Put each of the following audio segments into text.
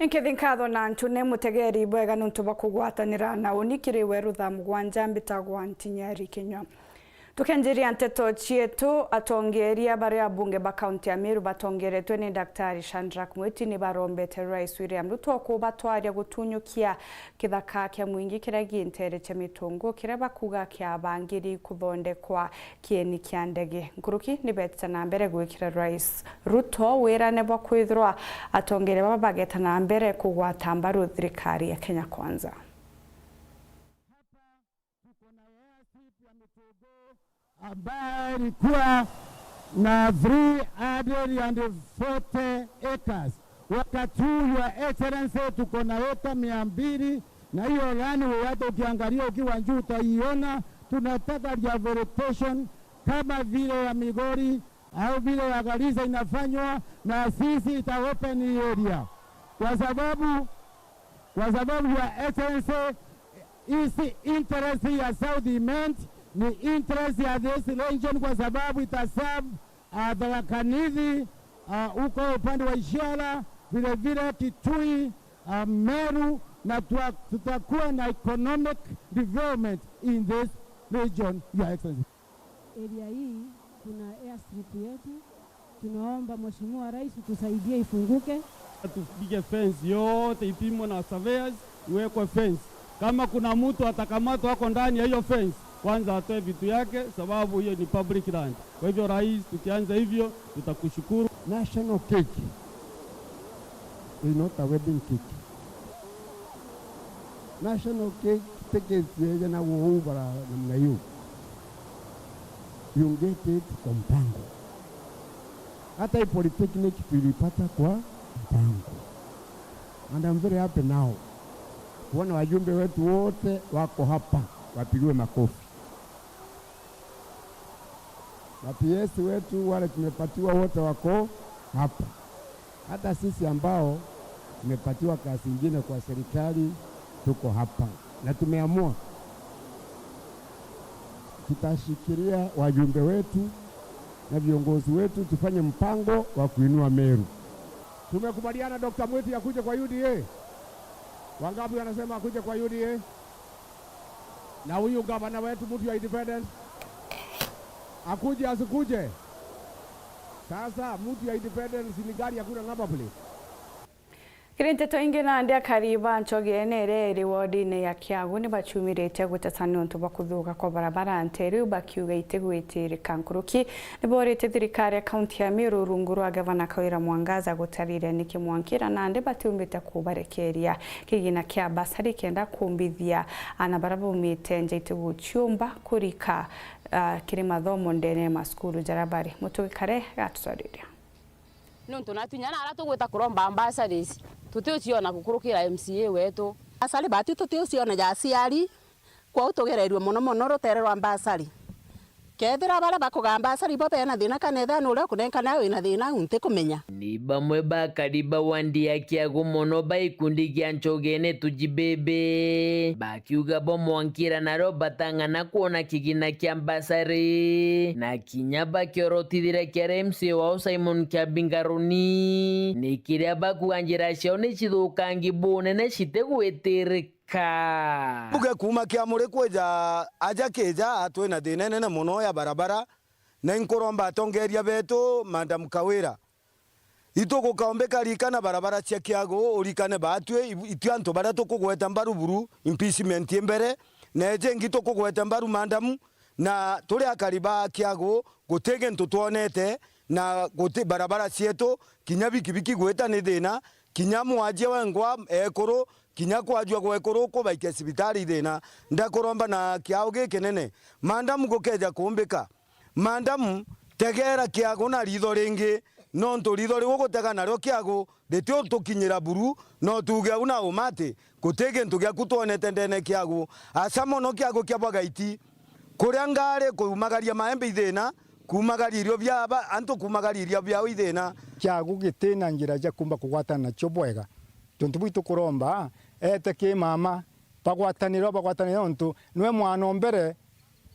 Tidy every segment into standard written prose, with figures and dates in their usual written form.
Nkithinkatho na ntune mutegeri bwega nuntu bakugwatanira na unikiri Weru Thaa Mugwanja mbitagwa NTINYARI KINYUA. Tukenjiria Nteto chietu atongeria baria bunge ba kaunti ya Meru batongeretwe ni Daktari Shadrack Mwiti ni barombete Rais William Ruto kubatwaria gutunyukia kithaka kya mwingi kiria gintere cha mitungu kiria bakuga kya bangiri kuthondekwa kieni kya ndege. Nkuruki ni betsa na mbere gwikira Rais Ruto wira nebo kwithirwa atongere babageta na mbere kugwata mbaru thirikari ya Kenya Kwanza. Ambayo ilikuwa na 340 acres. Wakati huu ya Excellency tuko na heka 200 na hiyo runway hata ukiangalia ukiwa juu utaiona. Tunataka rehabilitation kama vile ya Migori au vile ya Garissa inafanywa, na sisi ita open area kwa sababu ya Excellency isi interest ya South Imment ni interest ya this region kwa sababu itaserve Thaa Nithi uko upande wa Ishara vile vile Kitui, Meru, na tutakuwa na economic development in this region ya Excellency. Area hii kuna airstrip yetu, tunaomba Mheshimiwa Rais tusaidie ifunguke. Tupige fence yote ipimwe na surveyors, iwekwe fence. Kama kuna mtu atakamatwa wako ndani ya hiyo fence, kwanza atoe vitu yake sababu hiyo ni public land. Kwa hivyo Rais, tukianza hivyo tutakushukuru. National cake is not a wedding cake. National cake take is na uubara namna hiyo. You get it kwa mpango. Hata hii polytechnic tulipata kwa mpango. And I'm very happy now. Wana wajumbe wetu wote wako hapa, wapigiwe makofi. Na PS wetu wale tumepatiwa wote wako hapa. Hata sisi ambao tumepatiwa kazi nyingine kwa serikali tuko hapa. Na tumeamua tutashikilia wajumbe wetu na viongozi wetu tufanye mpango wa kuinua Meru. Tumekubaliana Dr. Mwiti akuje kwa UDA. Wangapi wanasema akuje kwa UDA? Na huyu gavana wetu mtu ya independent akuje asikuje? Sasa mtu ya independent ni gari ya kuna number plate. Nteto ingi na ndia kariba nchogene eri wodi-ini ya Kiagu ni bachumirite gutatana nuntu bakuthuka kwa barabara Nteru bakiuga itegwitirika. Nkuruki ni borite thirikari ya kaunti ya Meru rungu rwa gavana Kawira Mwangaza gutarire niki Mwankira na ndi batumbite kubarekeria kigina kya basari kenda kumbithia ana barabumite njeite gucyumba kurika kiri mathomo ndene maskuru jarabari mutugikare gatutwarire nuntu natunyana ara tugwita kuromba basari tutiuciona gukurukira MCA wetu basari bati tutiuciona ja ciari kwa utugererirwe muno rutere rwa basari kethira bara bakugamba basari bo bena thina kanetha nure kunenkana wina thina unte kumenya ni bamwe bakariba wandi ya Kiagu muno baikundi gya nchogene tujibebe bakiuga bo Mwankira naro batangana kuona kigina kya basari na kinyaba kyorotithire kya MCA wa Simon Kyabingaruni ni kiria bakuanjira cione cithukangi bunene citegwitirika buge kuma kya muri kweja aja keja atwe na dinene na muno ya barabara na inkoromba atongeria beto Madam Kawira itoko kaombeka rikana barabara cia Kiagu urikane batwe ityanto bara tukugweta mbaru buru impeachment mbere na eje ngito kugweta mbaru Madam na tuli akariba Kiagu gutege ntutwonete na guti barabara cieto kinyabi biki gweta ni thina kinyamu aje wengwa ekoro kinyako ajwa gwekoro ko baike sibitari thina ndakoromba na Kiagu gikenene Madam gukeja kumbika Madam tegera Kiagu na ritho ringi no nturitho rigo gutega naryo Kiagu retio tukinyira buru no tuge una umate gutege ntugia kutwonete ndene Kiagu asamo no Kiagu kyabagaiti kuria ngare kumagaria maembe ithina kumagaririo byaba anto kumagariria bya ithina Kiagu gitina ngira ja kumba kugwatana cyo bwega tuntu bitu kuromba eteke mama bagwatanira ntu nwe mwana mbere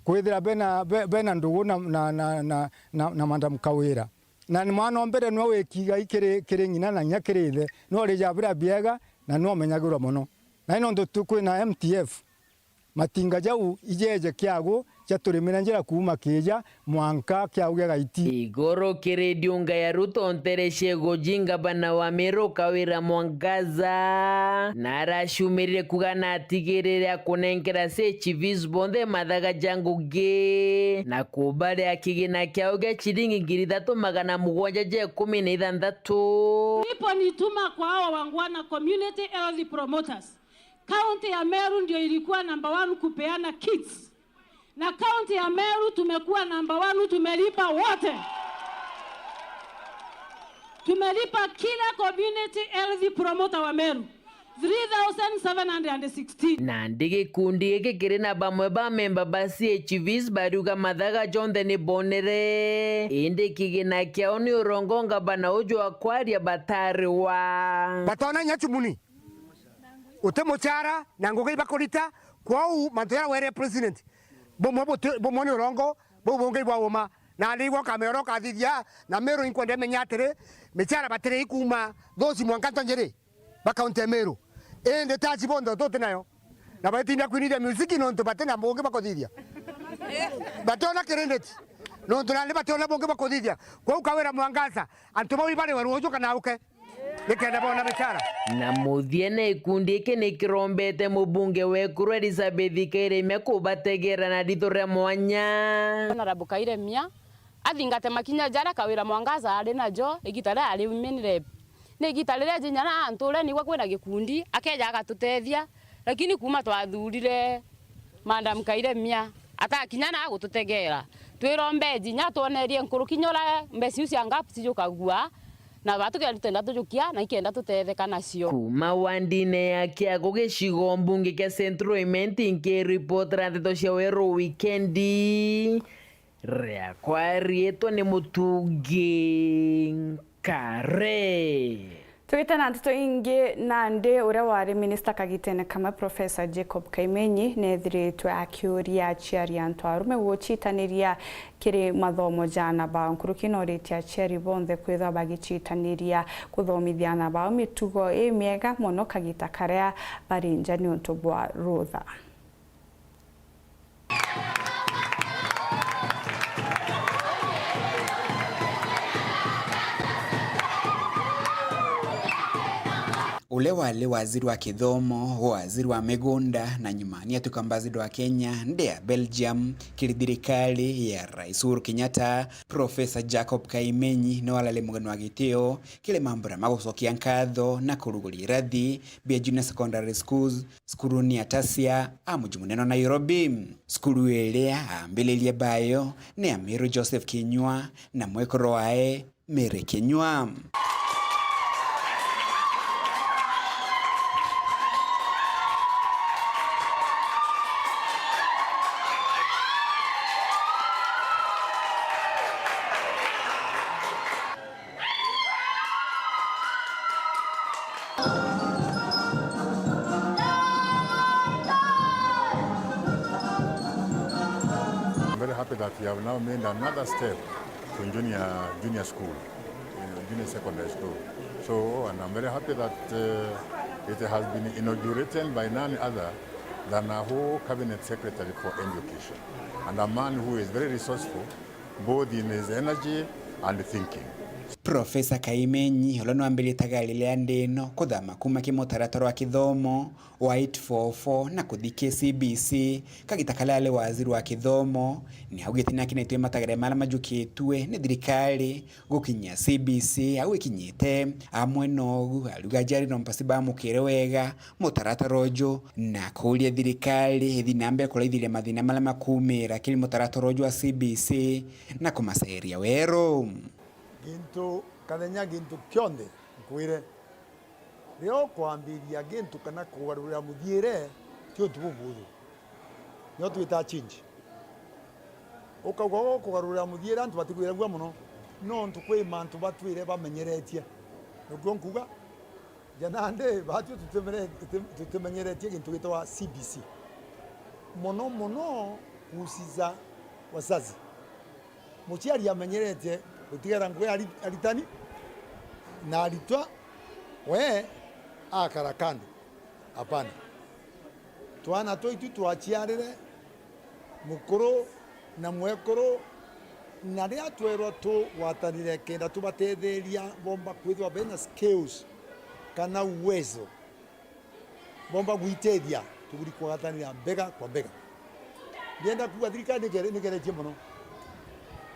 kwithira bena ndugu na Madam Kawira na mwana mbere no wekiga ikere ngina na nyakirithe no ri jabira biega na no menyagura muno na ino ndo tukwina MTF matinga jau ijeje kiago chaturimira njira kuma kija mwanka kiago gaiti igoro kiredio ngaya Ruto ntereshe gojinga bana wa Meru Kawira Mwangaza narashumirire kugana atigirire akunengera se chivis bonde mathaga jangu ge na kubare akigina kiago gya chiringi 3,716 Nipo nituma kwa hao wangwana community health promoters. County ya Meru ndio ilikuwa number 1 kupeana kits. Na county ya Meru tumekuwa number 1, tumelipa wote. Tumelipa kila community health promoter wa Meru 3,716. na ndigi kundi eke kirina bamwe ba memba ba CHVs baruga mathaga jonde ni bonere indi kigina kiao ni urongonga bana ujo akwaria batari wa batona nyachumuni utemochara na ngoge bakorita kwao mantoya were president bomoni urongo bobonge bwawoma na ndigo kamero kathithia na Meru inkwende menyatere mechara batere ikuma dosi mwankanto njere bakaunte Meru ende tachi bondo tote nayo na batinda kwinida music no nto batena bonge bakothithia batona kerendeti no ntona batona bonge bakothithia kwa Kawira Mwangaza antuma wibare warujo kana uke nikenda bona mechara na muthiene ikundi iki ni kirombete mubunge weku Elizabeth Kairemia kubategera na Rithure mwanya Narabukaire mia athingate makinya jara Kawira Mwangaza ari najo igitare ari women rep ni igitare jinyana antule ni kwena gikundi akeja agatutethia lakini kuma twathurire Madam Kairemia atakinyana agututegera twirombe jinya tuonerie nkurukinyora mbeci ucia ngapu cijukagua na batu kia tutenda tujukia na ikenda tutetheka nacio kuma wandine ya kiago gicigo mbunge kia Central Imenti nke reportera Nteto cia Weru wikendi rea kwa rieto ni Mutungi Kare Tuwite na Nteto ingi nande uria wari minister kagitene kama Professor Jacob Kaimenyi nethiritwe akiuria aciari antu arume gucitaniria kiri mathomo jana ba nkurukino ritia aciari bonthe kwitha bagicitaniria kuthomithia na bao mitugo miega muno kagita karia bari njani untu bwa rutha ule wale waziri wa kithomo waziri wa migunda na nyumani atuka ambassador wa Kenya ndea Belgium kiri thirikari ya Rais Uhuru Kenyatta Professor Jacob Kaimenyi no walale mugano wa gitio kile mambura magucokia nkatho na kuruguri rathi bia junior secondary schools skuru ni atasia amuju muneno Nairobi skuru iria ambelelie bayo ni Amiru Joseph KINYUA na mwekoro wae Mere KINYUA Happy that we have now made another step to junior school, junior secondary school. So, and I'm very happy that it has been inaugurated by none other than our whole cabinet secretary for education, and a man who is very resourceful, both in his energy and thinking. Professor Kaimenyi olono ambili tagalile ndeno kuthama kuma kimutaratara wa kithomo wa 844 na kuthike CBC kagitakala waziri wa kithomo ni augite na kinetwe matagare mala majukitwe ni thirikari gukinya CBC au ikinyite amwe nogu alugajari no mpasiba mukire wega mutaratara ojo na kulia thirikari thinambe kulaithire mathina mala makumira kili mutaratara ojo wa CBC na kumaseria Weru gintu kathenya gintu kionde nkwire rio kwambiria gintu kana kugarura muthiire tio tububuthu nyo twita change ukauga kugarura muthiire antu batikwira gwa muno no ntukwe mantu batwire bamenyeretie nuko nkuga janande batio tutemenyeretie gintu gitwa CBC mono usiza wazazi muchiari amenyeretie utigara ngwe aritani na aritwa we akarakandi hapana twana toitu twachiarire mukuru na mwekuru na ria twero tu watanire kenda tubatetheria bomba kwithwa bena skills kana uwezo bomba gwiteithia tuguri kwatanira mbega kwa mbega ndienda kuga thirikari nigeretie muno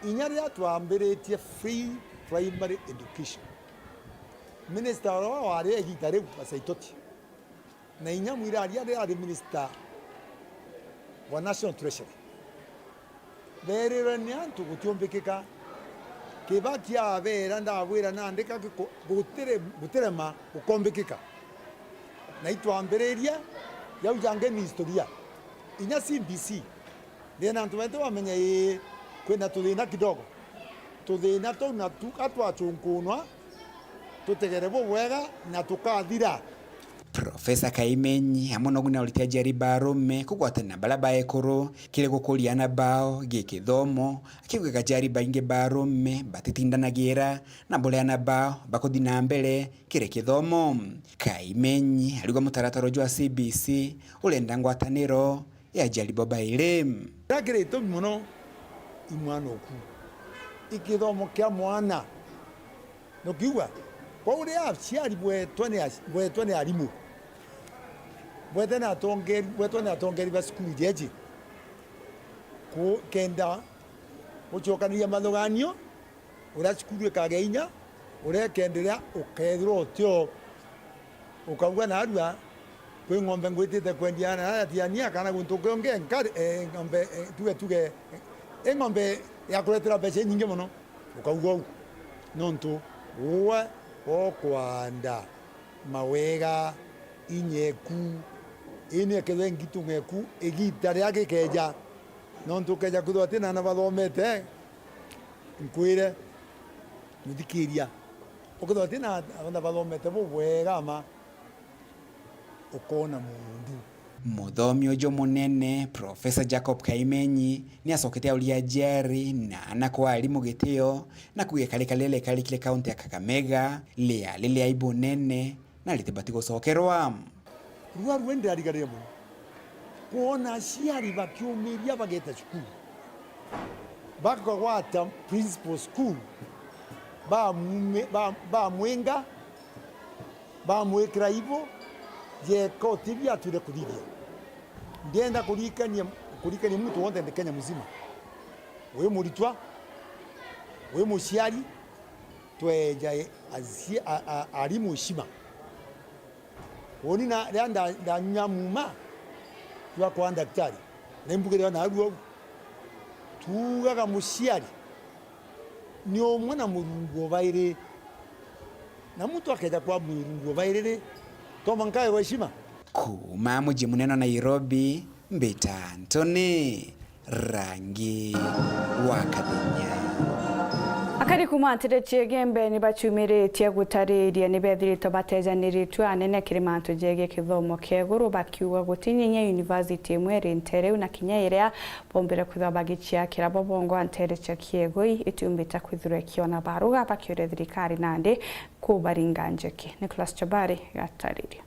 inyaria twambiritie free primary education minister wa wari gitare basaitoti na inyamwira ari minister wa national treasury berere nyantu gutyombekeka kibatia abera ndabwira nandika guterema gukombekeka na itwambereria yau jange ni historia inya CBC ndena ntuwete wamenya kwena tuthina kidogo tuthina tu na tukatwa chunkunwa tutegerebo wega na tukathira. Profesa Kaimenyi hamwe no guna urite jari barume kugwatana balaba ekuru kile gukuliana bao gikithomo akigwega jari bainge barume batitindanagira na boleana bao bakuthina mbere kire kithomo. Kaimenyi aligwa mutarataro jwa CBC ulenda ngwataniro ya jari boba ile rakire to muno imwana oku ikithomo kya mwana no kiwa kwa ule aciari bwetone arimu bwetone atongeri ba skulu jeje ko kenda uchokanira mathoganio ura skulu ekageinya ura kenderea ukethro tio ukauga na arua kwe ngombe ngwitite kwendiana atiania kana guntuke onge ngombe tuge ngombe ya kuletera beche nyingi muno ukauga nonto uwa okwanda mawega inyeku ine kele ngitu ngeku egitare yake keja nonto keja kudotina na bathomete nkwire mudikiria okudotina abanda bathomete bwega ma ukona mundu Muthomi ujo munene Profesa Jacob Kaimenyi ni asokete ulia jeri na kwa alimu gitio na kugekalekale kale kaunti ya Kakamega lile aibu nene na litibati gucokerwa ruwa rwende arigaremo kuona ciari bakiumiria bageta cukuru bakagwata principal school ba mwenga ba mwekira ibo je kotibia ture kudiria ndienda kurikania mtu wonde Kenya muzima we muritwa we muciari tweja arimu shima woni na nda nyamuma twa kwa daktari nembugere na aruo tugaga muciari ni omwana murungo baire na mtu akeja kwa murungo baire tomankae weshima kuma muji muneno Nairobi mbita Antony rangi wakadinya akari kumantire chegembe ni bachumire tia gutariria ni bethirito batejaniritu anene kirimanto jege kithomo keguru bakiuga gutinyinya university mwere Nteto na kinyaira bombere kuthabagichia kirabo bongo Nteto cha kiegoi itumbita kwithura kiona baruga bakiure thirikari nande kubaringanjeke. Nicholas Chabari yatariria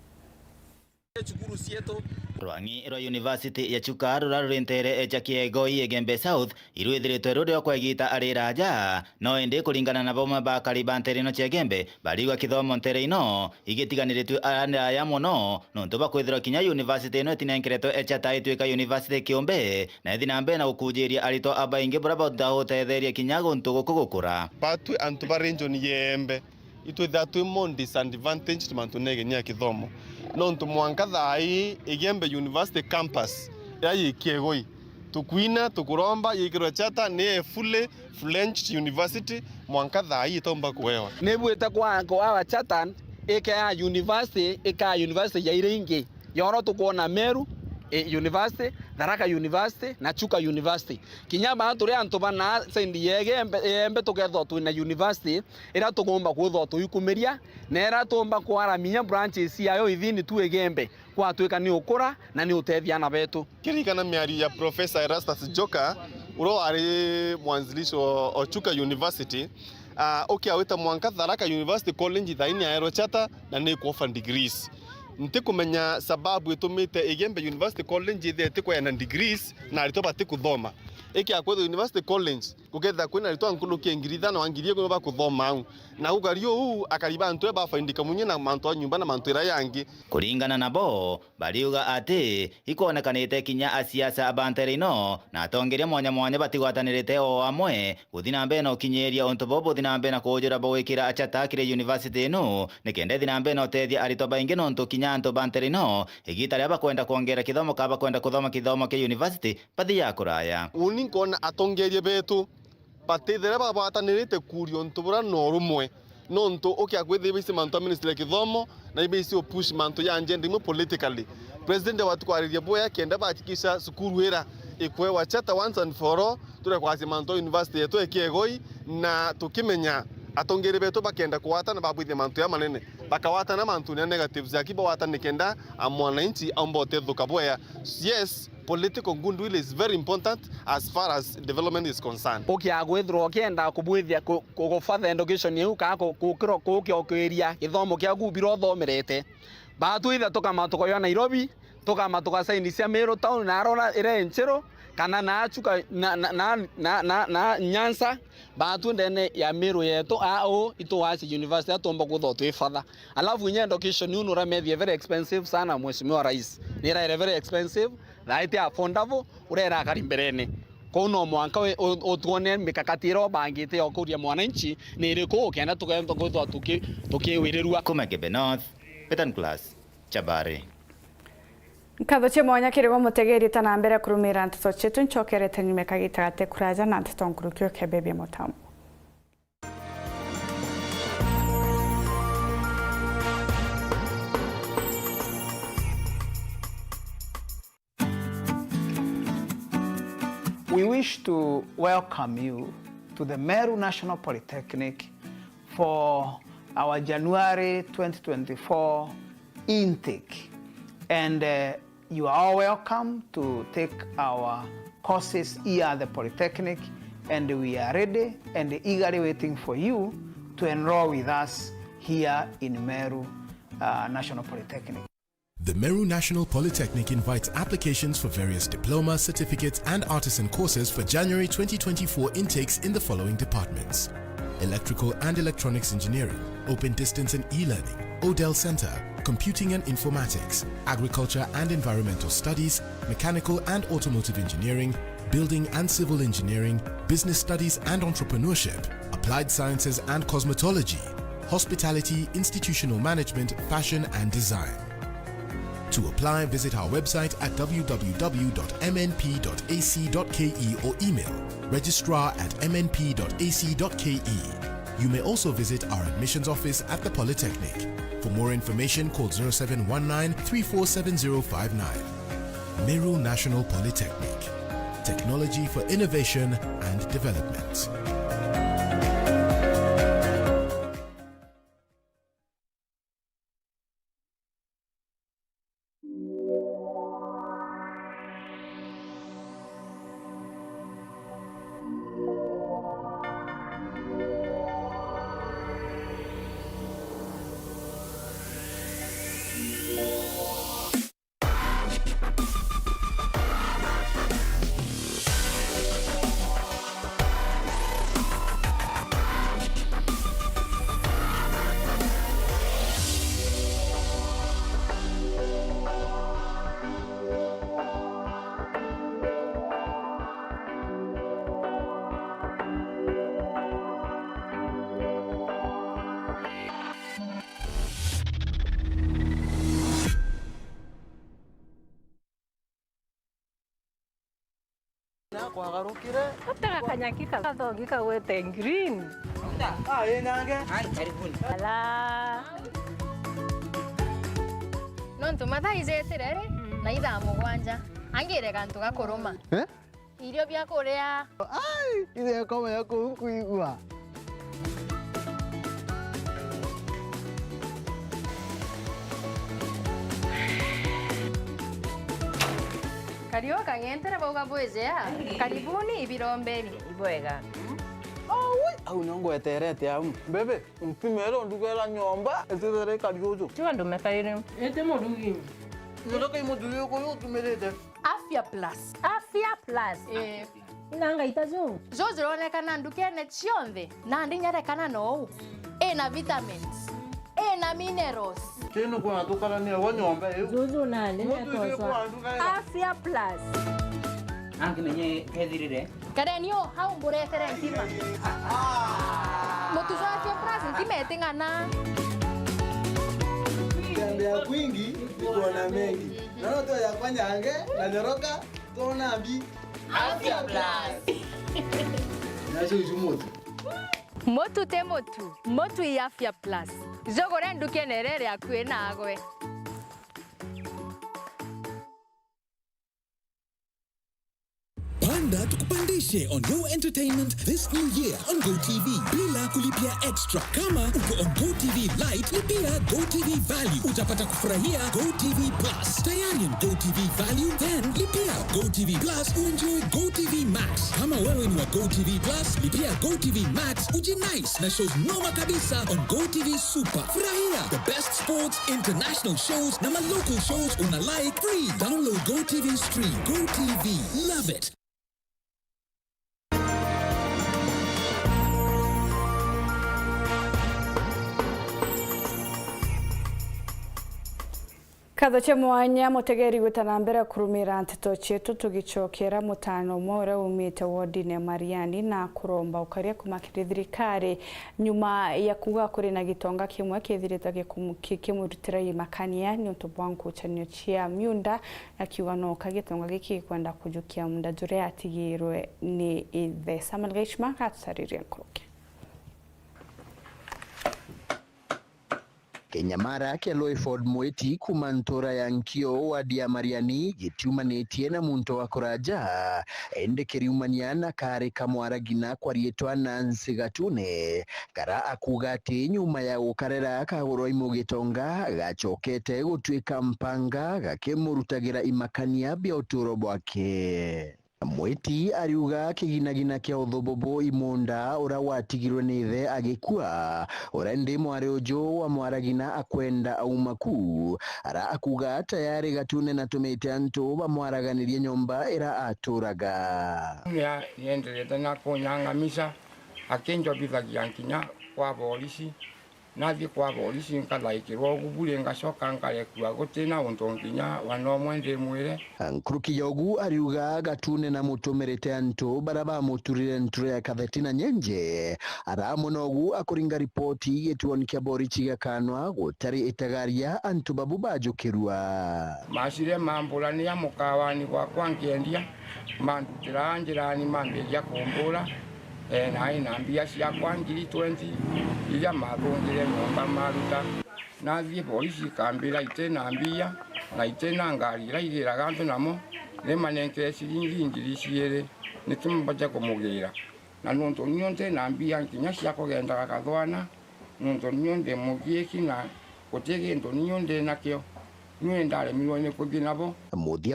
chukuru sieto rwangi ro university ya Chukaru ra rentere echa kiegoi egembe south irwithiritwe rurio kwegita ari raja no ende kuringana na boma ba karibantere no chegembe barigwa kithomo Ntere ino igitiganiritwe aranda ya muno no ntoba kwithira kinya university no tinenkereto echa taitweka university kiombe na ithinambe na ukujiria arito abainge brabo dahotetheria kinya guntu gukugukura patu antuba region yembe itu that mon disadvantage mantunege nya kithomo no ntumwanka thai igembe university campus ya yikiegoi tukwina tukuromba yikirwa chata ni fully fledged university mwanka thai itomba kuewa nebweta kwa chatan eka university ya iringi yoro tukuona Meru University, Tharaka University na Chuka University. Kinyama turi antu bana sendi yegembe tuketho tu na university ira tugomba kwitho tu ikumiria na ira tumba kwaramia branches yayo ithini tu egembe kwa twika ni ukura na ni utethia na betu. Kirikana miari ya Professor Erastus Joka uro ari mwanzilishi wa Chuka University ukiawita mwanka Tharaka University College thaini ya Erochata na ni kuofa degrees ntikumenya sababu itumite igembe University College ithete kwa na degrees na ritoba tikuthoma iki akwetho University College kugetha kwina ritoa nkulu kiengiriza na wangirie kwa kuthoma na ugario huu akariba antu ba faindika munye na mantu nyumba na mantu ira yangi kuringana nabo bariuga ati ikonekanite kinya asiasa abanterino na atongeria mwanya batigwatanirite o amwe guthina mbe no kinyeria onto bobo thina mbe na kujura bawikira achata kire university no nikende thina mbe no tethia arito baingi no nto kinya anto banterino igita ria bakwenda kuongera kithomo kaba kwenda kuthoma kithomo ke university pathi ya kuraya uninkona atongerie betu patithera babatanirite kurio ntubura no rumwe no nto okiakwethe bisi manto ministry kithomo na ibisi o push manto ya agenda mo politically president watu kwariria boya kenda batikisha sukuru era ikwe wachata once and for all tule kwa manto university yetu ekiegoi na tukimenya atongere betu bakenda kuwata na babwithia manto ya manene bakawata na manto ya negatives akiba wata nikenda amwananchi ambote thuka boya. Yes, political goodwill is very important as far as development is concerned. Ukiagwithro kienda kubwithia ko further education yu ka kukiro kukiokiria githomo kia gubiro thomerete batu itha tukamatuko ya Nairobi tukamatuka saini cia Meru town na arona ire nchero kana na achuka na Nyanza batu ndene ya Meru yetu ao ituwasi university atomba kutho twifadha alafu nya education yu nura media very expensive sana mheshimiwa rais ni very expensive that affordable urera karimberene kono mwanka otuone mikakatiro bangite okuria mwananchi ni iriko kenda tukenda kwithwa tukiwirirwa Kumekebe North Petan Class Chabare Nkatho che mwanya kirego mutegeri tana mbere kurumira Nteto chetu nchokerete nimekagitagate kuraja na Nteto nkurukio kebebe motamu We wish to welcome you to the Meru National Polytechnic for our January 2024 intake. And you are all welcome to take our courses here at the Polytechnic, and we are ready and eagerly waiting for you to enroll with us here in Meru National Polytechnic. The Meru National Polytechnic invites applications for various diploma, certificates and artisan courses for January 2024 intakes in the following departments: Electrical and Electronics Engineering, Open Distance and E-Learning, Odell Center, Computing and Informatics, Agriculture and Environmental Studies, Mechanical and Automotive Engineering, Building and Civil Engineering, Business Studies and Entrepreneurship, Applied Sciences and Cosmetology, Hospitality, Institutional Management, Fashion and Design. To apply, visit our website at www.mnp.ac.ke or email registrar@mnp.ac.ke. You may also visit our admissions office at the Polytechnic. For more information, call 0719-347059. Meru National Polytechnic. Technology for innovation and development. green. Nontu matha izeterere na itha Mugwanja angire kantu gakuruma irio bya kuria ithe komenya kuigua Kario kang'entere bauga bwezea karibuni ibirombeni ibwega au nongo eterete ya bebe mpimero ndugela nyomba etere kadiojo chwa ndo mekaire ete modugi ndoka imodugi ko yo tumerete Afya Plus. Afya Plus inanga itazo Jojo onekana ndukene chionde na ndinyareka no ena vitamins ena minerals kino kwa tukala ni wanyomba Jojo nani netoso Afya Plus anke menye kedirire karenio haumburetere ntima motuzo Afya Plus ntimete ngana ya kwingi kuona mengi naona to ya kwanyange na nyoroka tona mbi Afya Plus nazo jumutu motu te motu ya Afya Plus jogore ndukenerere akwe nagwe Panda tukupandishe on Go Entertainment this new year on GoTV bila kulipia extra. Kama uko on GoTV Lite, lipia GoTV Value. Utapata kufurahia GoTV Plus. Tayari on GoTV Value, then lipia GoTV Plus uenjoy GoTV Max. Kama wewe ni wa GoTV Plus, lipia GoTV Max ujinice na shows noma kabisa on GoTV Super. Furahia the best sports, international shows na local shows una like free. Download GoTV Stream. GoTV, love it. Katho cha mwanya mutegeri gwitana mbere kurumira Nteto chetu tugichokera mutano mora umite wodine Mariani na kuromba ukaria kumakire thirikari nyuma ya kuga kuri na gitonga kimwe kithirita gikimurutira imakania ni utubwangu chanyo chia myunda akiwa no kagitonga gikikwenda kujukia munda jure atigirwe ni ithe samalgeshma katsariri nkroke Kenyamara ke Loiford Mweti kumantora ya nkio wadi ya Mariani gitiumanetie na muntu wa kuraja ende keriumaniana kare kamwaragina kwa rietwa Nancy Gatune kara akugati nyuma ya gukarera kagoro imugitonga gachokete gutwika mpanga gakemurutagira imakania bya uturo bwake. Mweti ariuga kiginagina kia uthobobo imonda ura watigirwe nithe agikua ura ndi mwari ujo wa mwaragina akwenda aumaku ara akuga tayari Gatune na tumete antu bamwaraganirie nyomba ira aturaga ya yendelete na kunyang'amisha akenjo bithagia nkinya kwa polisi nathi kwa polisi nkalaikirwo gubure ngacoka nkarekua gutina untu nginya wanomwe ndi mwire Nkruki yogu ariuga Gatune na mutumerete antu baraba muturire nture ya kathetina nyenje ara munogu akuringa ripoti yetuoni kia borichi gakanwa gutari itagaria antu babu bajukirwa mashire mambulani ya mukawani kwa kwangiendia mandutira njirani mambeja kumbura na ina mbia cia kwa ngiri 20 ila mathungire nyomba maruta nathi polisi kambira itena mbia na itena ngari iraithira gantu namo ne manenke ciringi ngiri ciere nitumbaja kumugira na nonto nyonte na mbia nkinya cia kugenda gathwana nonto nyonde mugieki na gutege ndo nyonde nakio nyendare milone kuginabo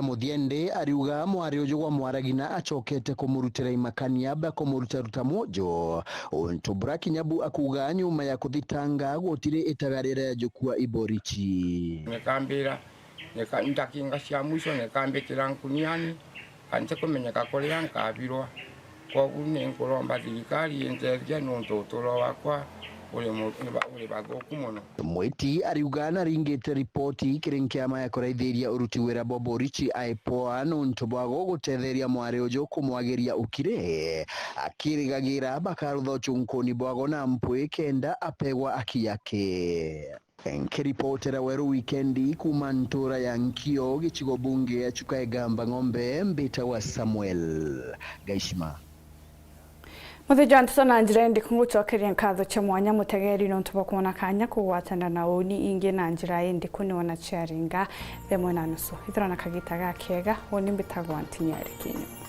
Muthiende ariuga mwari ujo wa mwaragina achokete kumurutira imakania ba kumuruta mojo onto brakinyabu akuga nyuma ya kuthitanga gutire itagarira ya jukua iborichi nekambira ndakinga cia mwisho nekambikira nkuniani kanje kumenyeka kuria nkabirwa kogu nenkuromba thirikari enteria nonto uturo wakwa uri bathuku muno. Mweti ariuga na ringite ripoti kirinkiama ya kuraithiria uruti wira Boborichi aipoa nonto bwago gutetheria mwari ujo kumwagiria ukire akirigagira bakarutho chunkoni bwago na mpwe kenda apegwa akiyake. Nkiripotera Weru wikendi kumantora ya nkio gichigo bunge ya Chukaegamba Ng'ombe mbita wa Samuel Gaishima. Muthija Nteto na njira ndi kungucokeria nkatho cha mwanya mutegeri no ntuba kuona kanya kugwatana na uni ingi na njira ndi kuniona charinga 1:30 ithira na kagita ga kega oni mbitagwa NTINYARI KINYUA.